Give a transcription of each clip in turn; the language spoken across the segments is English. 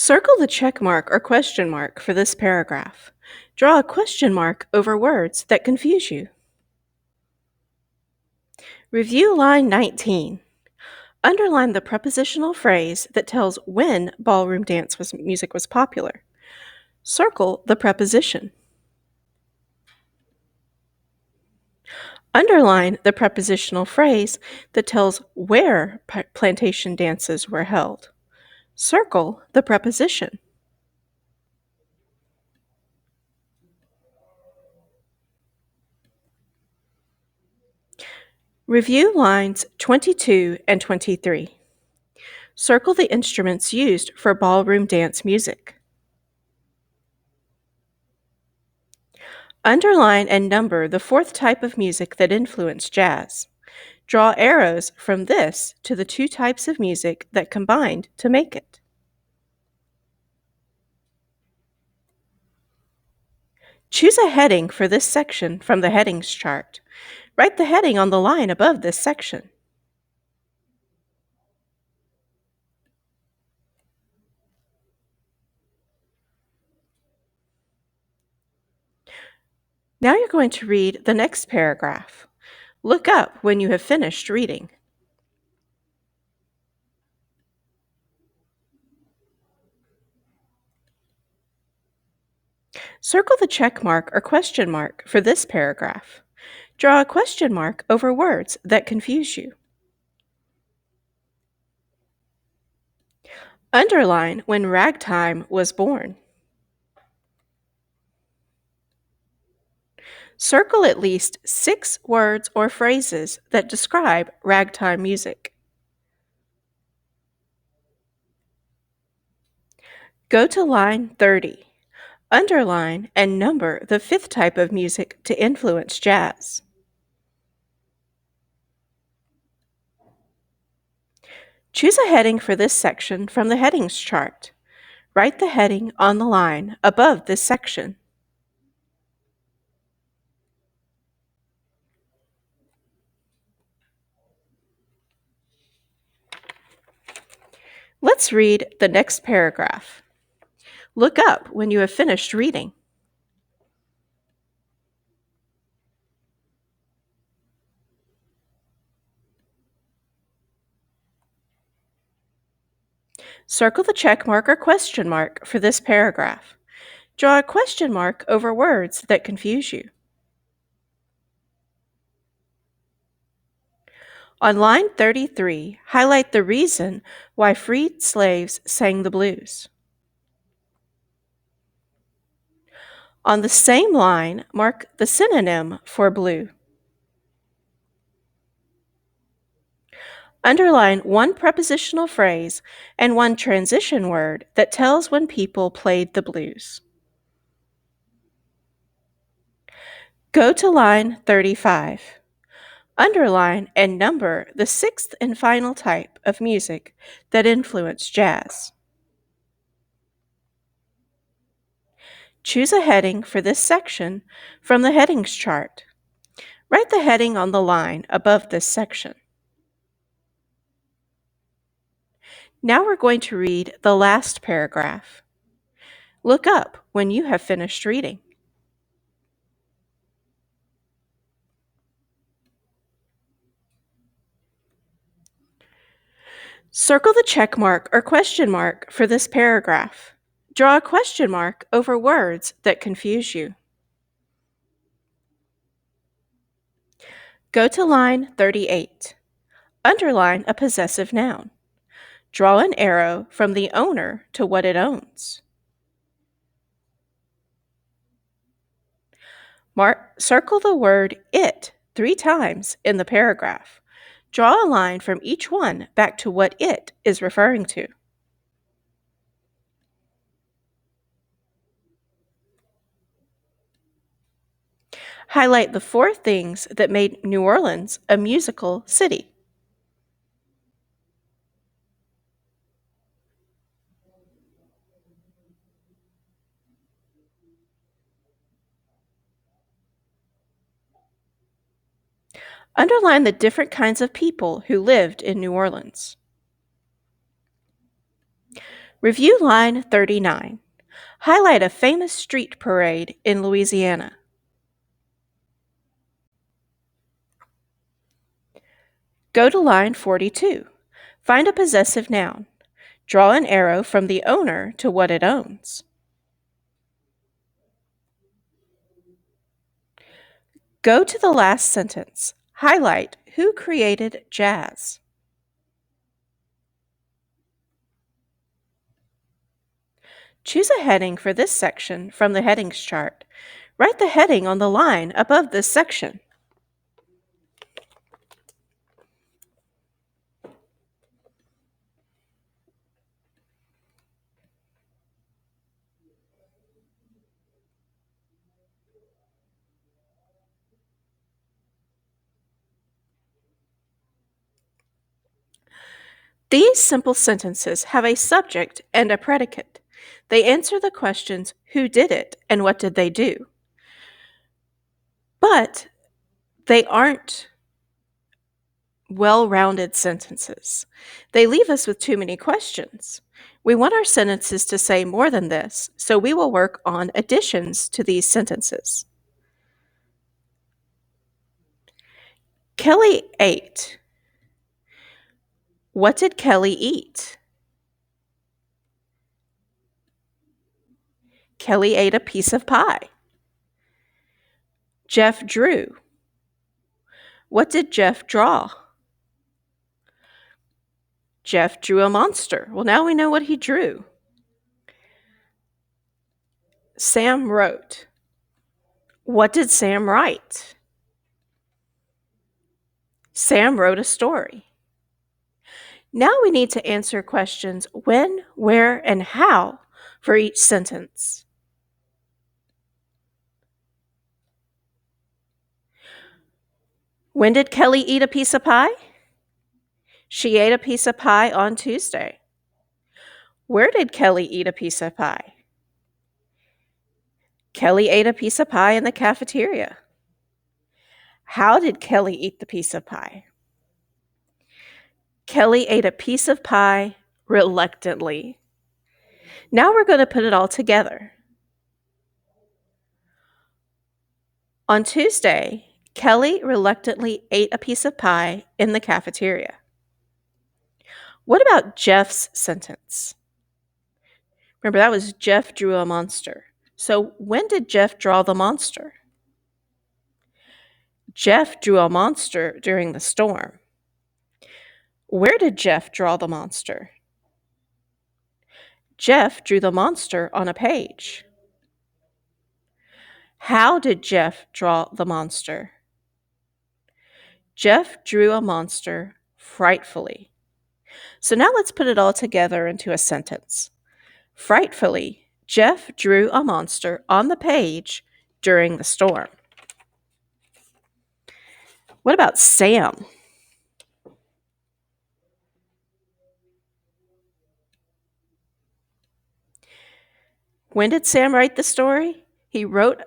Circle the check mark or question mark for this paragraph. Draw a question mark over words that confuse you. Review line 19. Underline the prepositional phrase that tells when ballroom music was popular. Circle the preposition. Underline the prepositional phrase that tells where plantation dances were held. Circle the preposition. Review lines 22 and 23. Circle the instruments used for ballroom dance music. Underline and number the fourth type of music that influenced jazz. Draw arrows from this to the two types of music that combined to make it. Choose a heading for this section from the headings chart. Write the heading on the line above this section. Now you're going to read the next paragraph. Look up when you have finished reading. Circle the check mark or question mark for this paragraph. Draw a question mark over words that confuse you. Underline when ragtime was born. Circle at least 6 words or phrases that describe ragtime music. Go to line 30. Underline and number the fifth type of music to influence jazz. Choose a heading for this section from the headings chart. Write the heading on the line above this section. Let's read the next paragraph. Look up when you have finished reading. Circle the check mark or question mark for this paragraph. Draw a question mark over words that confuse you. On line 33, highlight the reason why freed slaves sang the blues. On the same line, mark the synonym for blue. Underline one prepositional phrase and one transition word that tells when people played the blues. Go to line 35. Underline and number the sixth and final type of music that influenced jazz. Choose a heading for this section from the headings chart. Write the heading on the line above this section. Now we're going to read the last paragraph. Look up when you have finished reading. Circle the check mark or question mark for this paragraph. Draw a question mark over words that confuse you. Go to line 38. Underline a possessive noun. Draw an arrow from the owner to what it owns. Circle the word it 3 times in the paragraph. Draw a line from each one back to what it is referring to. Highlight the 4 things that made New Orleans a musical city. Underline the different kinds of people who lived in New Orleans. Review line 39. Highlight a famous street parade in Louisiana. Go to line 42. Find a possessive noun. Draw an arrow from the owner to what it owns. Go to the last sentence. Highlight who created jazz. Choose a heading for this section from the headings chart. Write the heading on the line above this section. These simple sentences have a subject and a predicate. They answer the questions who did it and what did they do. But they aren't well-rounded sentences. They leave us with too many questions. We want our sentences to say more than this, so we will work on additions to these sentences. Kelly ate. What did Kelly eat? Kelly ate a piece of pie. Jeff drew. What did Jeff draw? Jeff drew a monster. Well, now we know what he drew. Sam wrote. What did Sam write? Sam wrote a story. Now we need to answer questions when, where, and how for each sentence. When did Kelly eat a piece of pie? She ate a piece of pie on Tuesday. Where did Kelly eat a piece of pie? Kelly ate a piece of pie in the cafeteria. How did Kelly eat the piece of pie? Kelly ate a piece of pie reluctantly. Now we're going to put it all together. On Tuesday, Kelly reluctantly ate a piece of pie in the cafeteria. What about Jeff's sentence? Remember, that was Jeff drew a monster. So when did Jeff draw the monster? Jeff drew a monster during the storm. Where did Jeff draw the monster? Jeff drew the monster on a page. How did Jeff draw the monster? Jeff drew a monster frightfully. So now let's put it all together into a sentence. Frightfully, Jeff drew a monster on the page during the storm. What about Sam? When did Sam write the story?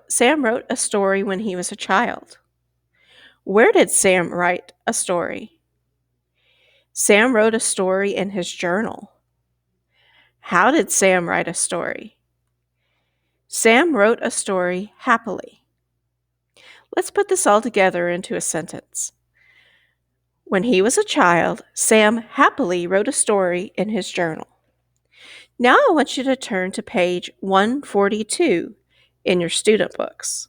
Sam wrote a story when he was a child. Where did Sam write a story? Sam wrote a story in his journal. How did Sam write a story? Sam wrote a story happily. Let's put this all together into a sentence. When he was a child, Sam happily wrote a story in his journal. Now I want you to turn to page 142 in your student books.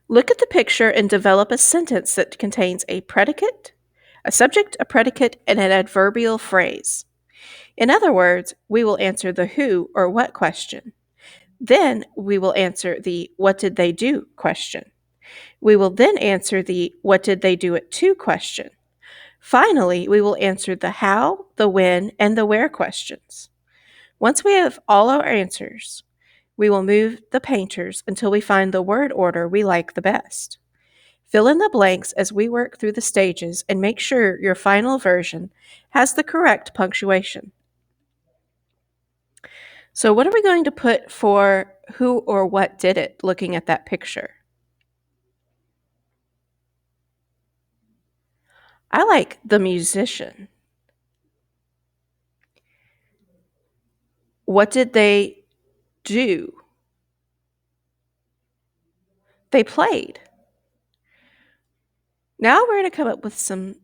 Look at the picture and develop a sentence that contains a predicate, a subject, a predicate, and an adverbial phrase. In other words, we will answer the who or what question. Then we will answer the what did they do question. We will then answer the what did they do it to question. Finally, we will answer the how, the when, and the where questions. Once we have all our answers, we will move the painters until we find the word order we like the best. Fill in the blanks as we work through the stages and make sure your final version has the correct punctuation. So what are we going to put for who or what did it, looking at that picture? I like the musician. What did they do? They played. Now we're going to come up with some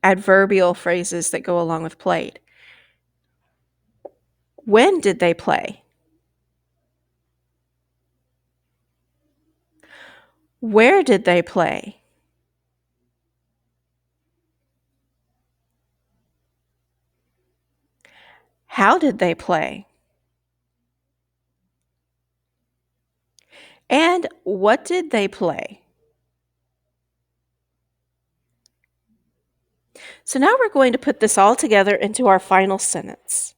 adverbial phrases that go along with played. When did they play? Where did they play? How did they play? And what did they play? So now we're going to put this all together into our final sentence.